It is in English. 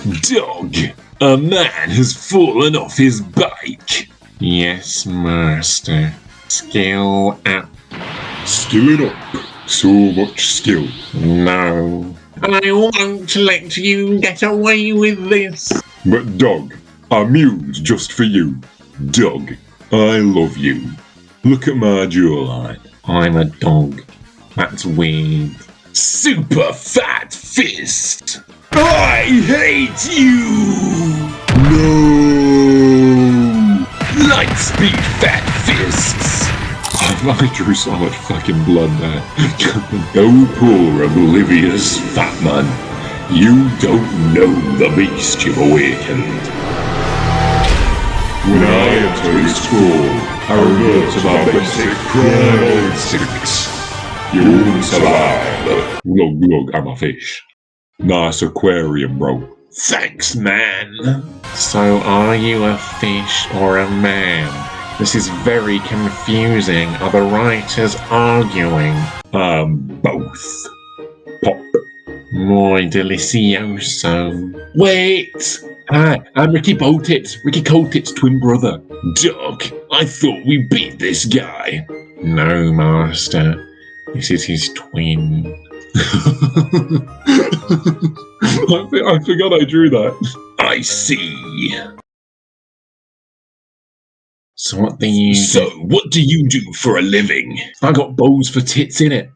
Dog, a man has fallen off his bike. Yes, master. Skill up. Skilling up. So much skill. No. I won't let you get away with this. But dog, I mewed just for you. Dog, I love you. Look at my jawline. I'm a dog. That's weird. Super fat fist. I hate you. No! Lightspeed fat fists. I drew so much fucking blood there. Oh, poor oblivious fat man. You don't know the beast you've awakened. When I enter his school, I revert to my basic primal instincts. You won't survive. Glug glug, I'm a fish. Nice aquarium, bro. Thanks, man. So are you a fish or a man? This is very confusing. Are the writers arguing? Both. Pop. Muy delicioso. Wait! Hi, I'm Ricky Bowtits, Ricky Coldtits' twin brother. Doc, I thought we beat this guy. No, master. This is his twin. I forgot I drew that. I see. So what do you do for a living? I got bows for tits in it.